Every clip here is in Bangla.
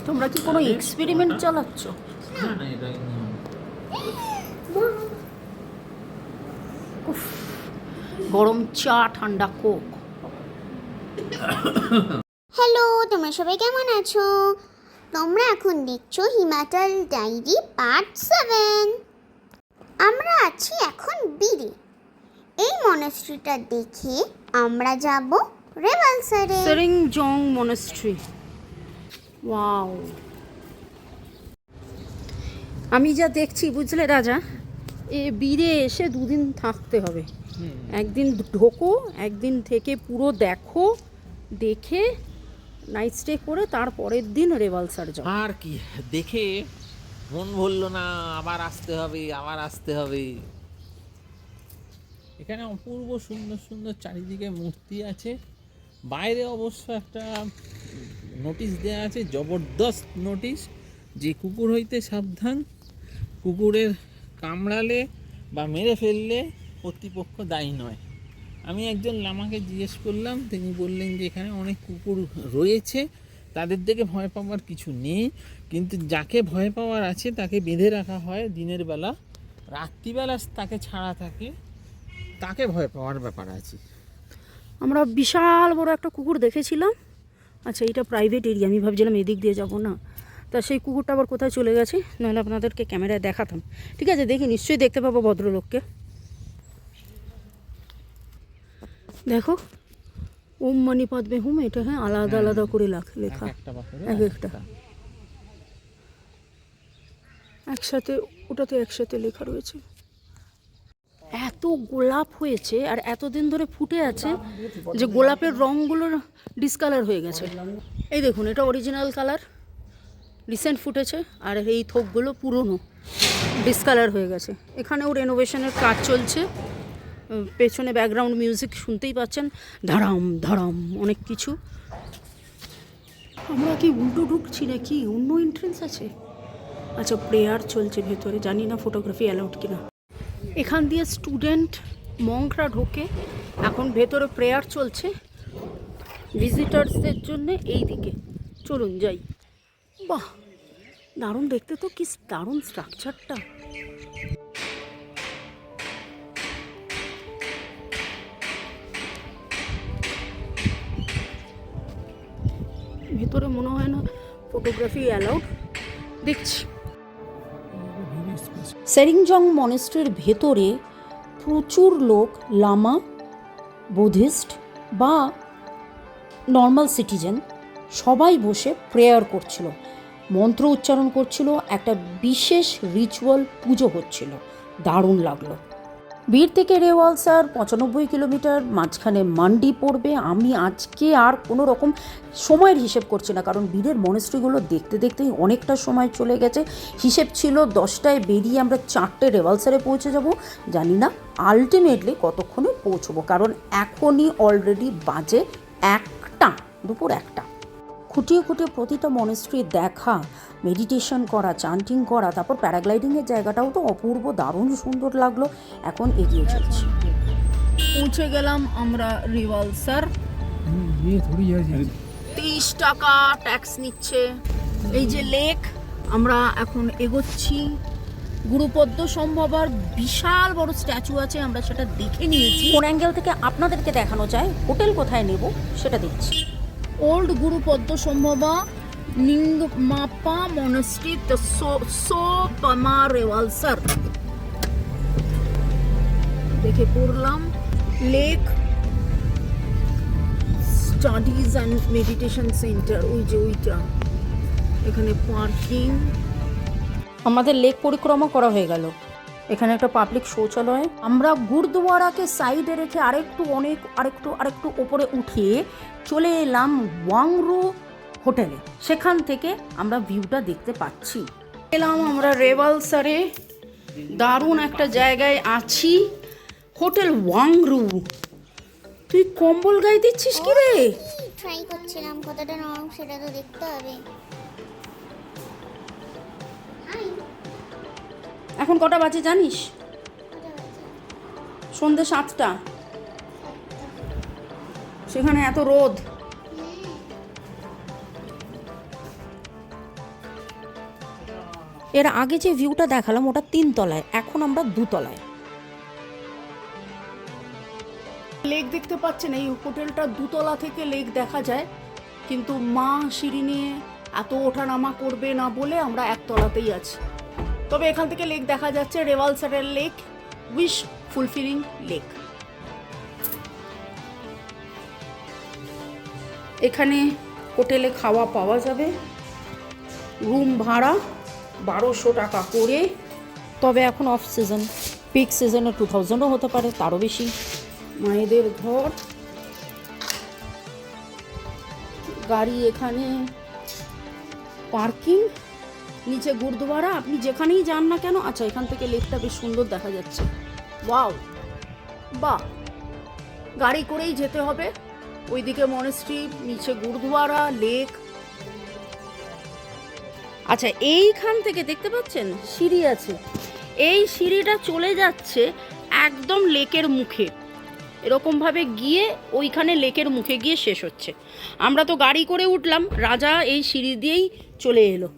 তোমরা কি কোনো এক্সপেরিমেন্ট চালাচ্ছ? উফ, গরম চা, ঠান্ডা কোক। হ্যালো, তোমরা সবাই কেমন আছো? তোমরা এখন দেখছো হিমাচল ডায়েরি পার্ট 7। আমরা আছি এখন বীরে। এই মনাস্ট্রিটা দেখে আমরা যাব রেভালসারে। সেরিং জং মনাস্ট্রি। ওয়াও, আমি যা দেখছি বুঝলে রাজা, এ বীরে এসে দুদিন থাকতে হবে। একদিন ঢোকো, একদিন থেকে পুরো দেখো, দেখে নাইট স্টে করে তারপরের দিন রেভালসার যাও। আর কি দেখে মন ভরলো না, আবার আসতে হবে, আবার আসতে হবে। এখানে অপূর্ব সুন্দর সুন্দর চারিদিকে মূর্তি আছে। বাইরে অবশ্য একটা নোটিশ দেওয়া আছে, জবরদস্ত নোটিশ, যে কুকুর হইতে সাবধান, কুকুরের কামড়ালে বা মেরে ফেললে কর্তৃপক্ষ দায়ী নয়। আমি একজন লামাকে জিজ্ঞেস করলাম, তিনি বললেন যে এখানে অনেক কুকুর রয়েছে, তাদের থেকে ভয় পাওয়ার কিছু নেই, কিন্তু যাকে ভয় পাওয়ার আছে তাকে বেঁধে রাখা হয় দিনের বেলা, রাত্রিবেলা তাকে ছাড়া থাকে, তাকে ভয় পাওয়ার ব্যাপার আছে। আমরা বিশাল বড় একটা কুকুর দেখেছিলাম। আচ্ছা, এটা প্রাইভেট এরিয়া, আমি ভাবছিলাম এদিক দিয়ে যাব না, তা সেই কুকুরটা আবার কোথায় চলে গেছে, নাহলে আপনাদেরকে ক্যামেরায় দেখাতাম। ঠিক আছে, দেখি, নিশ্চয়ই দেখতে পাবো ভদ্রলোককে। দেখো, ওম মানি পাদমে হুম, এটা হ্যাঁ আলাদা আলাদা করে লেখা, এক একটা একসাথে, ওটাতে একসাথে লেখা রয়েছে। এত গোলাপ হয়েছে আর এতদিন ধরে ফুটে আছে যে গোলাপের রঙগুলো ডিসকালার হয়ে গেছে। এই দেখুন, এটা অরিজিনাল কালার, রিসেন্ট ফুটেছে, আর এই থোকগুলো পুরনো, ডিসকালার হয়ে গেছে। এখানেও রেনোভেশনের কাজ চলছে, পেছনে ব্যাকগ্রাউন্ড মিউজিক শুনতেই পাচ্ছেন, ধারাম ধারাম অনেক কিছু। আমরা কি উল্টো ঢুকছি নাকি, অন্য এন্ট্রেন্স আছে? আচ্ছা, প্রেয়ার চলছে ভেতরে, জানি না ফটোগ্রাফি অ্যালাউড কিনা। এখান দিয়ে স্টুডেন্ট মঙ্করা ঢোকে, এখন ভেতরে প্রেয়ার চলছে ভিজিটার্সদের জন্য। এই দিকে চলুন যাই। বাহ, দারুণ দেখতে তো, কি দারুণ স্ট্রাকচারটা। ভেতরে মনে হয় না ফটোগ্রাফি অ্যালাউড, দেখছি। সেরিংজং মনেস্ট্রির ভেতরে প্রচুর লোক, লামা, বুদ্ধিস্ট বা নর্মাল সিটিজেন সবাই বসে প্রেয়ার করছিল, মন্ত্র উচ্চারণ করছিল, একটা বিশেষ রিচুয়াল পুজো হচ্ছিল। দারুণ লাগলো। বীর থেকে রেওয়ালসার 95 কিলোমিটার, মাঝখানে মান্ডি পড়বে। আমি আজকে আর কোনো রকম সময়ের হিসেব করছি না, কারণ বীরের মনেস্ট্রিগুলো দেখতে দেখতেই অনেকটা সময় চলে গেছে। হিসেব ছিল 10টায় বেরিয়ে আমরা 4টে রেওয়ালসারে পৌঁছে যাব। জানি না আলটিমেটলি কতক্ষণে পৌঁছবো, কারণ এখনই অলরেডি বাজে 1টা, দুপুর 1টা। খুঁটিয়ে খুঁটিয়ে প্রতিটা মনেস্ট্রি দেখা, মেডিটেশন করা, চান্টিং করা, তারপর প্যারাগ্লাইডিংয়ের জায়গাটাও তো অপূর্ব, দারুণ সুন্দর লাগলো। এখন এগিয়ে চলছি। পৌঁছে গেলাম আমরা রেওয়ালসার। 30 টাকা ট্যাক্স নিচ্ছে। এই যে লেক, আমরা এখন এগোচ্ছি। গুরুপদ্ম সম্ভবার বিশাল বড় স্ট্যাচু আছে, আমরা সেটা দেখে নিয়েছি। কোন অ্যাঙ্গেল থেকে আপনাদেরকে দেখানো যায়, হোটেল কোথায় নেব সেটা দেখছি। ওল্ড গুরুপদ্ম সম্ভবা নিংমাপা মনাস্ট্রি, সো পামা রেওয়ালসার দেখে পড়লাম। Lake studies and meditation centre, ওই যে ওইটা, এখানে পার্কিং। আমাদের লেক পরিক্রমা করা হয়ে গেল। এখানে একটা পাবলিক শৌচালয়। আমরা গুরুদুয়ারাকে সাইডে রেখে আরেকটু ওপরে উঠিয়ে চলে এলাম ওয়াংরু হোটেলে। সেখান থেকে আমরা ভিউটা দেখতে পাচ্ছি। এলাম আমরা রেওয়ালসারে, দারুণ একটা জায়গায় আছি, হোটেল ওয়াংরু। তুই কম্বল গায়ে দিচ্ছিস কি রে? ট্রাই করছিলাম, কতটা নরম সেটা তো দেখতে হবে। এখন কটা বাজে জানিস? সন্ধ্যে 7টা। সেখানে এত রোদ। এর আগে যে ভিউটা দেখালাম ওটা 3 তলায়, এখন আমরা 2 তলায়। লেক দেখতে পাচ্ছেন, এই হোটেলটা 2 তলা থেকে লেক দেখা যায়, কিন্তু মা সিঁড়ি নিয়ে এত ওঠানামা করবে না বলে আমরা 1 তলাতেই আছি। তবে এখান থেকে লেক দেখা যাচ্ছে, রেভালসারের লেক, উইশ ফুলফিলিং লেক। এখানে হোটেলে খাওয়া পাওয়া যাবে, রুম ভাড়া 1200 টাকা করে। তবে এখন অফ সিজন, পিক সিজনে 2000ও হতে পারে, তারও বেশি। মায়েদের ঘর, গাড়ি এখানে পার্কিং, নিচে গুরুদুয়ারা। আপনি যেখানেই যান না কেন, আচ্ছা এখান থেকে লেকটা বেশ সুন্দর দেখা যাচ্ছে। ওয়াও, বাহ, গাড়ি করেই যেতে হবে। ওইদিকে মনেস্ট্রি, নিচে গুরুদুয়ারা, লেক। আচ্ছা এইখান থেকে দেখতে পাচ্ছেন সিঁড়ি আছে, এই সিঁড়িটা চলে যাচ্ছে একদম লেকের মুখে, এরকমভাবে গিয়ে ওইখানে লেকের মুখে গিয়ে শেষ হচ্ছে। আমরা তো গাড়ি করে উঠলাম, রাজা এই সিঁড়ি দিয়েই চলে এলো।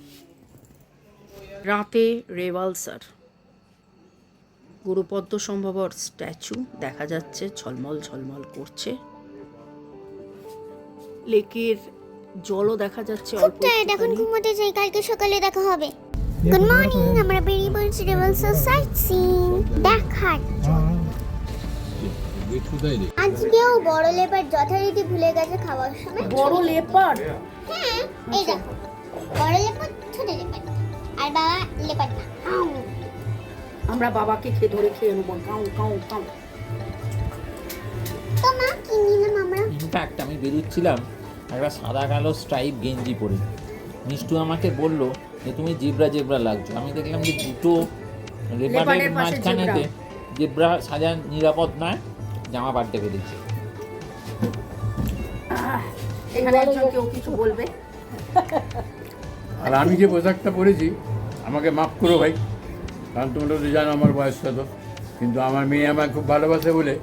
রাতে রেভালসার, গুরুপদ্ম সম্ভবর স্ট্যাচু দেখা যাচ্ছে, ঝলমল ঝলমল করছে। লেকের জলও দেখা যাচ্ছে অল্প টায়ার্ড, এখন একটুখানি। ঘুমোতে যাই, কালকে সকালে দেখা হবে। গুড মর্নিং, আমরা বেরিয়ে পড়েছি রেভালসার সাইট সিইং দেখার জন্য। আজকেও বড় লেপার যথারীতি ভুলে গেছে খাওয়ার সময়। বড় লেপার্ড, হ্যাঁ এই দেখো, বড় লেপার ছোট লেপার, আর বাবা লেপার না। আমরা বাবাকে ধরে খেয়ে নেবো, কাউ কাউ কাউ। তো মা কি নিলাম আমরা? ইনফ্যাক্ট আমি বেরোচ্ছিলাম একটা সাদা কালো স্ট্রাইপ গেঞ্জি পরে, মিষ্টু আমাকে বলল যে তুমি জেব্রা জেব্রা লাগছো। আমি দেখলাম যে দুটো লেপারের মাঝখানেতে জেব্রা সাজা নিরাপদ নয়, জামা পাল্টে ফেলেছি। এখানে একজন কেউ কিছু বলবে? আর আমি যে পোশাকটা পরেছি আমাকে মাফ করো ভাই, কারণ তোমরা তো জানো আমার বয়সটা তো, কিন্তু আমার মেয়ে আমাকে খুব ভালোবাসে বলে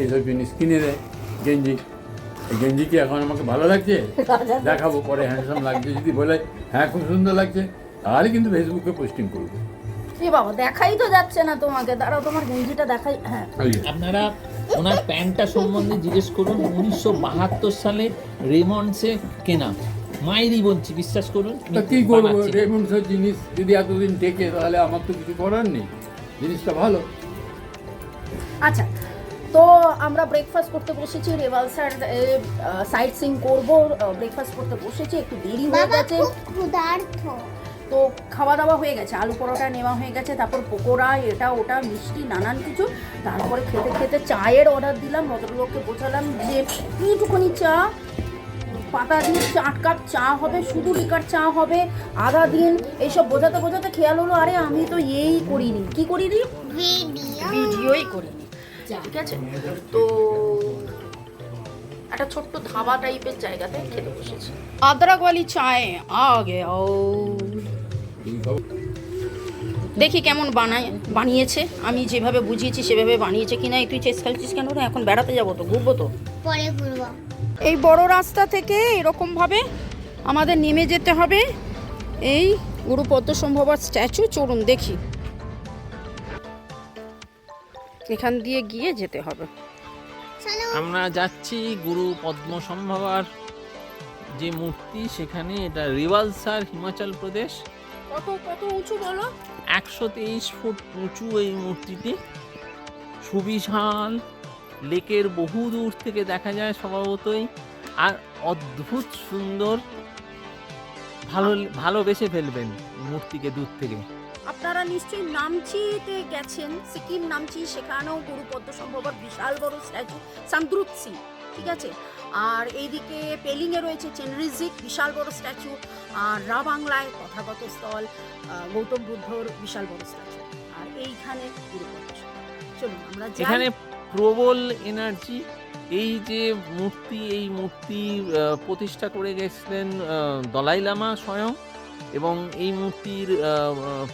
এইসব জিনিস কিনে দেয়। গেঞ্জি, এই গেঞ্জি কি এখন আমাকে ভালো লাগছে? দেখাবো পরে, হ্যান্ডসাম লাগছে। যদি বলে হ্যাঁ খুব সুন্দর লাগছে, তাহলে কিন্তু ফেসবুকে পোস্টিং করবো। এ বাবা, দেখাই তো যাচ্ছে না তোমাকে, দাঁড়াও তোমার গেঞ্জিটা দেখাই। হ্যাঁ, আপনারা ওনার প্যান্টটা সম্বন্ধে জিজ্ঞেস করুন, 1972 সালে রেমন্ডসে কেনা, মায়েরই বলছি, বিশ্বাস করুন। তা কী করবো, বানাচ্ছে। রেমন্ডসের জিনিস যদি এতদিন টেকে তাহলে আমার তো কিছু করার নেই, জিনিসটা ভালো। আচ্ছা, তো আমরা ব্রেকফাস্ট করতে বসেছি, রেভালসার সাইট সিং করবো, ব্রেকফাস্ট করতে বসেছি, একটু দেরি হয়ে বাবা গেছে। খুব ক্ষুধার্ত। তো খাওয়া দাওয়া হয়ে গেছে, আলু পরোটা নেওয়া হয়ে গেছে, তারপর পকোড়া, এটা ওটা মিষ্টি নানান কিছু। তারপরে খেতে খেতে চায়ের অর্ডার দিলাম, ভদ্রলোককে বোঝালাম যে একটুখানি চা, পাতা দিয়ে 4 কাপ চা হবে, শুধু লিকার চা হবে, আদা দিন, এইসব বোঝাতে বোঝাতে খেয়াল হলো আরে আমি তো এই করিনি। কি করিনি? ভিডিওই করিনি। ঠিক আছে, তো একটা ছোট্ট ধাবা টাইপের জায়গাতে খেতে বসেছি। আদরাকওয়ালি চায় আগে দেখি কেমন বানিয়েছে, আমি যেভাবে বুঝিয়েছি সেভাবে বানিয়েছে কিনা। তুই চেষ্টা খেলছিস কেন রে? এখন বেড়াতে যাবো তো, ঘুরবো তো। পরে ঘুরবো। এই বড় রাস্তা থেকে এরকমভাবে আমাদের নেমে যেতে হবে এই গুরুপদ্ম সম্ভবর স্ট্যাচু। চলুন দেখি, এখান দিয়ে গিয়ে যেতে হবে। আমরা যাচ্ছি গুরু পদ্ম সম্ভবার যে মূর্তি সেখানে, এটা রিভালসার, হিমাচল প্রদেশ। কত কত উঁচু বলো? 123 ফুট উঁচু এই মূর্তিটি, সুবিশাল, লেকের বহু দূর থেকে দেখা যায় স্বভাবতই, আর অদ্ভুত সুন্দর। ভালোবেসে ফেলবেন মূর্তিকে দূর থেকে। আপনারা নিশ্চয়ই নামচিতে গেছেন, সিকিম নামচি, সেখানেও গুরুপদ্ম সম্ভবর বিশাল বড় স্ট্যাচু, সান্দ্রুৎসি, ঠিক আছে। আর এইদিকে পেলিংয়ে রয়েছে চেনরিজিক, বিশাল বড় স্ট্যাচু। আর রাবাংলায় তথাগত স্থল, গৌতম বুদ্ধর বিশাল বড় স্ট্যাচু। আর এইখানে গুরুপদ্ম সম্ভব। চলুন আমরা যাই। এখানে প্রবল এনার্জি। এই যে মূর্তি, এই মূর্তি প্রতিষ্ঠা করে গেছিলেন দলাই লামা স্বয়ং, এবং এই মূর্তির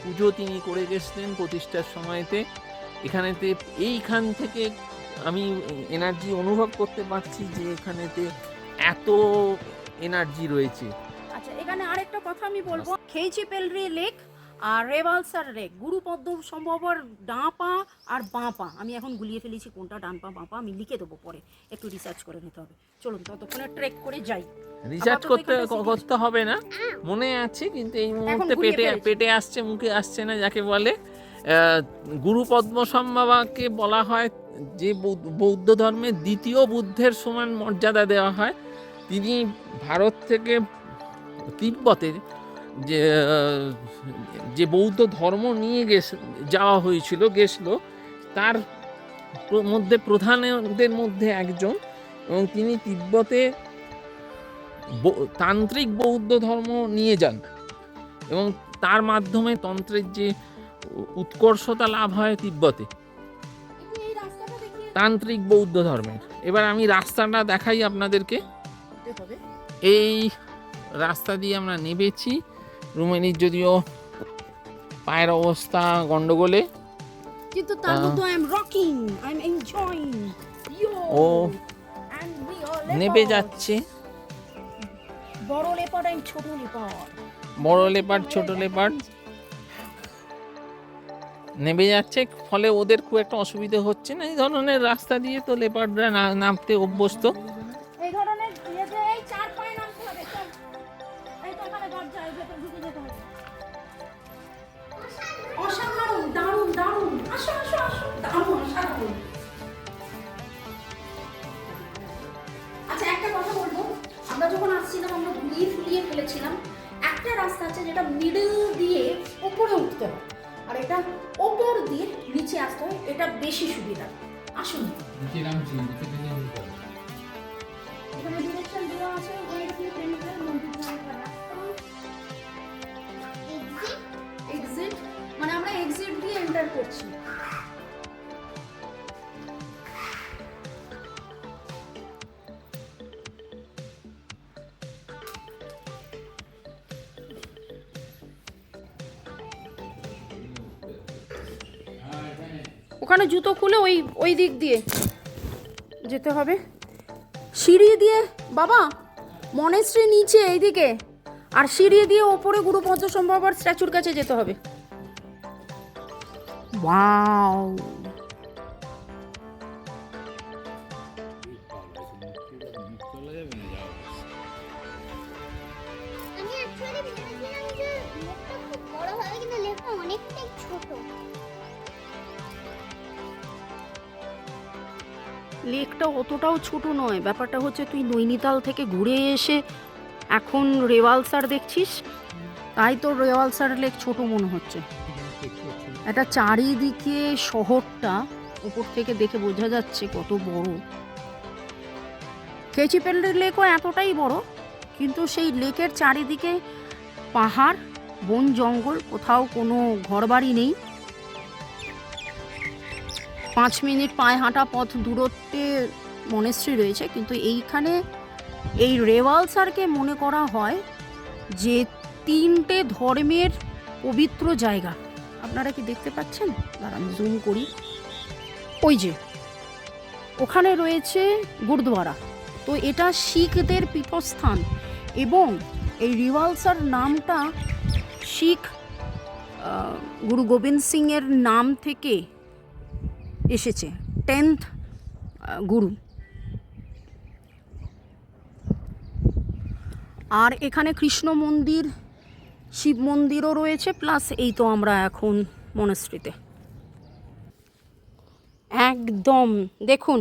পুজো তিনি করে গেছিলেন প্রতিষ্ঠার সময়তে। এখানেতে এইখান থেকে আমি এনার্জি অনুভব করতে পারছি যে এখানেতে এত এনার্জি রয়েছে। আচ্ছা, এখানে আরেকটা কথা আমি বলবো, খেইচি পেলরি লেক আর রেভালসার লেক, গুরুপদ্ম সম্ভবর ডাঁ পা আর বাঁ পা, আমি এখন গুলিয়ে ফেলেছি কোনটা ডান পা বাঁ পা, আমি লিখে দেবো পরে, একটু রিসার্চ করে নিতে হবে। চলুন ততক্ষণে ট্রেক করে যাই। রিসার্চ আপাতত করতে এখানটা city করতে হবে না, মনে আছে, কিন্তু এই মুহূর্তে গুলিয়ে ফেলেছি। পেটে আসছে, মুখে আসছে না, যাকে বলে গুরু পদ্মসম্ভবাকে বলা হয় যে বৌদ্ধ ধর্মের দ্বিতীয় বুদ্ধের সমান মর্যাদা দেওয়া হয়। তিনি ভারত থেকে তিব্বতের যে বৌদ্ধ ধর্ম নিয়ে যাওয়া গেছিল তার মধ্যে প্রধানদের মধ্যে একজন, এবং তিনি তিব্বতে তান্ত্রিক বৌদ্ধ ধর্ম নিয়ে যান এবং তার মাধ্যমে তন্ত্রের যে উৎকর্ষতা লাভ হয় তিব্বতে তান্ত্রিক বৌদ্ধ ধর্মের। এবার আমি রাস্তাটা দেখাই আপনাদেরকে। এই রাস্তা দিয়ে আমরা নেমেছি। রুমেনির যদিও পায়ের অবস্থা গন্ডগোলে, কিন্তু তার মধ্যে I am rocking, I am enjoying. ও নেবে যাচ্ছে। বড় লেপার্ড আর ছোট লেপার্ড, বড় লেপার্ড ছোট লেপার্ড নেবে যাচ্ছে, ফলে ওদের খুব একটা অসুবিধা হচ্ছে না। এই ধরনের রাস্তা দিয়ে তো লেপার্ডরা নামতে অভ্যস্ত। এই ধরনের ইয়েতে এই চার পায়ে নামতে হবে। চল, এই তো এখানে দরজা, এই ভেতর ঢুকে যেতে হবে। অসাধারণ, দারুণ দারুণ, আসো আসো আসো, দারুণ অসাধারণ। আচ্ছা একটা কথা বলবো, আমরা যখন আসছিলাম আমরা ফুলিয়ে ফেলেছিলাম। একটা রাস্তা আছে যেটা মিডল দিয়ে উপরে উঠতে হয়, আর এটা ওপর দিয়ে নিচে আসতে হয়, এটা বেশি সুবিধা। আসুন, এখানে ডিরেকশন দেওয়া আছে, ওখানে দিয়ে প্রেমিকের মন্দির যাওয়ার রাস্তা। এক্সিট মানে আমরা এক্সিট দিয়ে এন্টার করছি। ওখানে জুতো খুলে ওই দিক দিয়ে যেতে হবে, সিঁড়ি দিয়ে। বাবা, মনেস্ট্রি নিচে এইদিকে, আর সিঁড়ি দিয়ে ওপরে গুরু পদ্মসম্ভবার স্ট্যাচুর কাছে যেতে হবে। ওয়াও, আমি অ্যাকচুয়ালি ভেবেছিলাম যে লেকটা খুব বড় হবে, কিন্তু লেকটা অনেকটাই ছোট। লেকটা অতটাও ছোট নয়, ব্যাপারটা হচ্ছে তুই নৈনিতাল থেকে ঘুরে এসে এখন রেওয়ালসার দেখছিস, তাই তোর রেওয়ালসার লেক ছোট মনে হচ্ছে। এটা চারিদিকে শহরটা উপর থেকে দেখে বোঝা যাচ্ছে কত বড়। কেচিপেল্লি লেকও এতটাই বড়, কিন্তু সেই লেকের চারিদিকে পাহাড়, বন জঙ্গল, কোথাও কোনো ঘরবাড়ি নেই। 5 মিনিট পায়ে হাঁটা পথ দূরত্বে মনেস্ট্রি রয়েছে, কিন্তু এইখানে এই রেওয়ালসারকে মনে করা হয় যে 3টে ধর্মের পবিত্র জায়গা। আপনারা কি দেখতে পাচ্ছেন? দাঁড়ান জুম করি। ওই যে ওখানে রয়েছে গুরুদ্বারা, তো এটা শিখদের পীঠস্থান, এবং এই রেওয়ালসার নামটা শিখ গুরু গোবিন্দ সিংয়ের নাম থেকে এসেছে, 10th গুরু। আর এখানে কৃষ্ণ মন্দির, শিব মন্দিরও রয়েছে, প্লাস এই তো আমরা এখন মনেস্ট্রিতে একদম। দেখুন,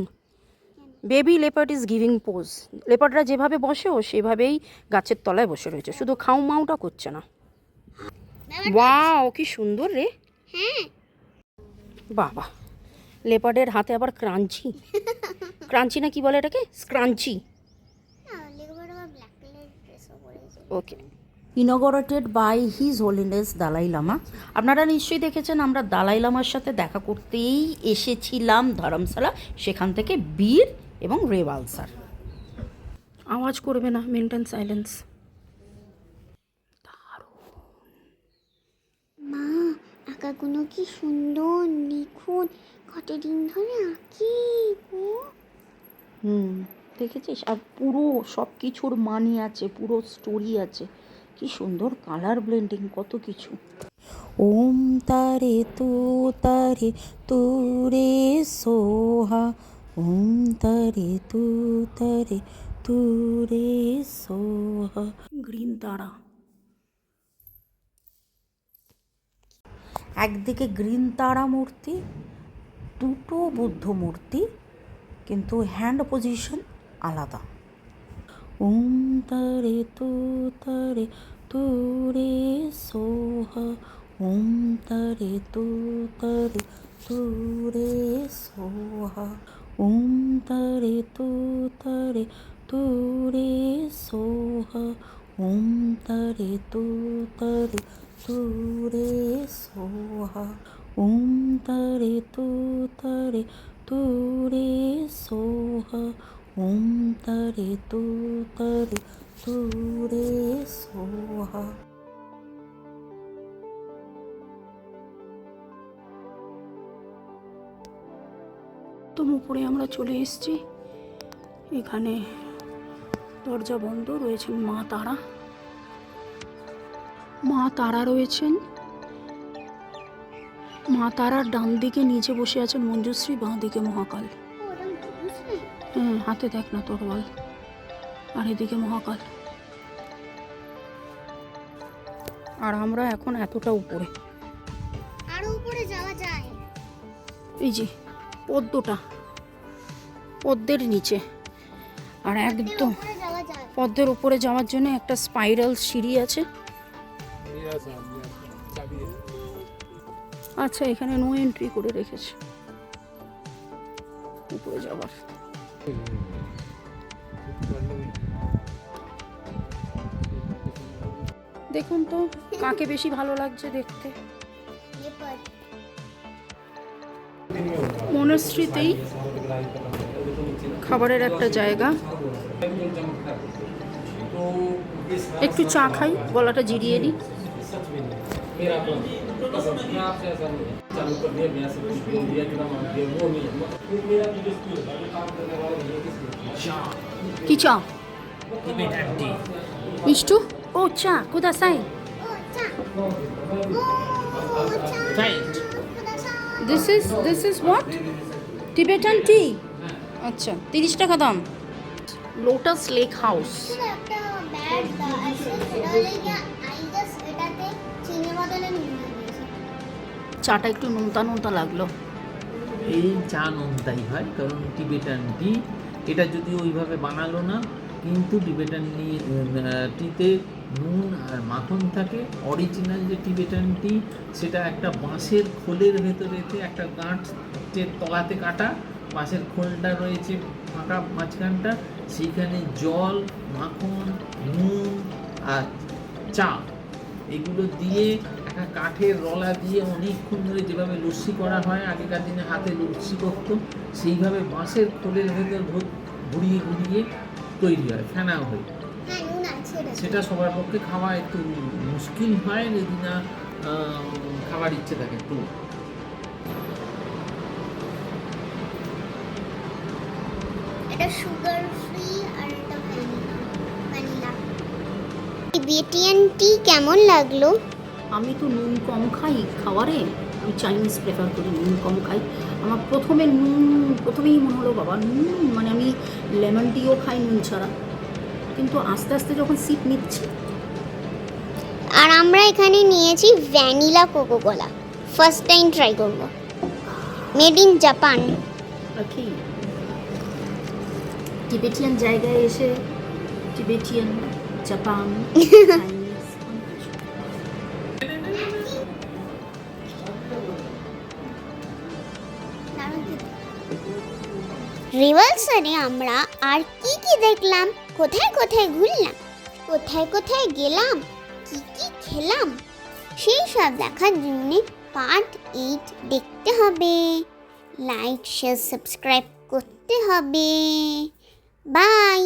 baby leopard is giving pose. লেপার্ডরা যেভাবে বসে ও সেভাবেই গাছের তলায় বসে রয়েছে, শুধু খাউ মাউটা করছে না। ওয়াও, কি সুন্দর রে। হ্যাঁ, বাবা, লেপার্ডের হাতে আবার ক্রাঞ্চি, ক্রাঞ্চি না কি বলে এটাকে, স্ক্রাঞ্চি। লেপার্ড আবার ব্ল্যাক কালার ড্রেসও পরেছে। Okay, inaugurated by his holiness Dalai Lama. আপনারা নিশ্চয়ই দেখেছেন আমরা দালাই লামার সাথে দেখা করতেই এসেছিলাম ধর্মশালা, সেখান থেকে বীর এবং রেওয়ালসার। আওয়াজ করবে না, মেনটেন সাইলেন্স। মা, আঁকাগুলো কি সুন্দর, নিখুঁত, কতদিন ধরে আঁকি গো। দেখেছিস? আর পুরো সব কিছুর মানি আছে, পুরো স্টোরি আছে, কি সুন্দর কালার ব্লেন্ডিং, কত কিছু। ওম তারে তু রে সোহা, ওম তারে তু রে সোহা। গ্রিন তারা, একদিকে গ্রিন তারা মূর্তি, দুটো বুদ্ধ মূর্তি, কিন্তু হ্যান্ড পজিশন আলাদা। ওম তারে তু রে সোহা, ওম তারে তু রে সোহা, ওম তারে তু রে সোহা, ওম তারে তু রে সোহা, ওম তারে তু রে সোহা, ওম তারে তু রে সোহা। তো উপরে আমরা চলে এসেছি। এখানে দরজা বন্ধ, রয়েছেন মা তারা রয়েছেন। মা তারার ডান দিকে নিচে বসে আছেন মঞ্জুশ্রী, বাঁ দিকে মহাকাল। হ্যাঁ, হাতে দেখ না তরোয়াল, আর এদিকে মহাকাল। আর আমরা এখন এতটা উপরে, আরো উপরে যাওয়া যায়। এই যে পদ্মের নিচে, আর একদম উপরে যাওয়া যায়। পদ্মের উপরে যাওয়ার জন্য একটা স্পাইরাল সিঁড়ি আছে। আচ্ছা, এখানে নো এন্ট্রি করে রেখেছে উপরে যাওয়ার। দেখুন তো কাকে বেশি ভালো লাগছে দেখতে। মনস্ট্রিতেই খাবারের একটা জায়গা, একটু চা খাই, গলাটা জিরিয়ে নিই। কি চা? মিষ্টু? ও চা, কুদাসাই। This is what? Tibetan tea. আচ্ছা, 30 টাকা দাম। Lotus lake house. একটা ব্যাড আছে, সেটা হলে কি আই জাস্ট এটাতে চিনি বদলে নুন দিয়েছে। চাটা একটু নোনতা লাগলো। এই চা নোনতাই হয়, কারণ টিবেটান টি, এটা যদি ওইভাবে বানালো না, কিন্তু টিবেটান টিতে নুন আর মাখন থাকে। অরিজিনাল যে টিবেটান টি, সেটা একটা বাঁশের খোলের ভেতরেতে একটা গাঁটের তলাতে কাটা, বাঁশের খোলটা রয়েছে ফাঁকা মাঝখানটা, সেইখানে জল, মাখন, নুন আর চা এগুলো দিয়ে একটা কাঠের রলা দিয়ে অনেকক্ষণ ধরে যেভাবে লস্যি করা হয়, আগেকার দিনে হাতে লস্যি করতো, সেইভাবে বাঁশের খোলের ভেতর ঘুরিয়ে ঘুরিয়ে তৈরি হয়, ফেনা হয়ে। হ্যাঁ, নুন আছে এটা। সেটা সবার পক্ষে খাওয়া একটু মুশকিল হয় যদি না খাবার ইচ্ছে থাকে। তো এটা সুগার ফ্রি আর এটা ভ্যানিলা। টিবেটিয়ান টি কেমন লাগলো? আমি তো নুন কম খাই খাবারে, আমি চাইনিজ প্রেফার করি, নুন কম খাই। আমার প্রথমেই মনে হলো বাবা নুন, মানে আমি লেমন টিও খাই নুন ছাড়া, কিন্তু আস্তে আস্তে যখন সিপ নিচ্ছি। আর আমরা এখানে নিয়েছি vanilla Coca Cola, first time try করব। Made in Japan. রাখি টিবেটিয়ান জায়গায় এসে টিবেটিয়ান, জাপান, চাইনিজ, রিভালসারে আমরা আর কি কি দেখলাম, কোথায় কোথায় ঘুরলাম, কোথায় কোথায় গেলাম, কি কি খেলাম, সেই সব দেখার জন্য পার্ট 8 দেখতে হবে। লাইক, শেয়ার, সাবস্ক্রাইব করতে হবে। বাই।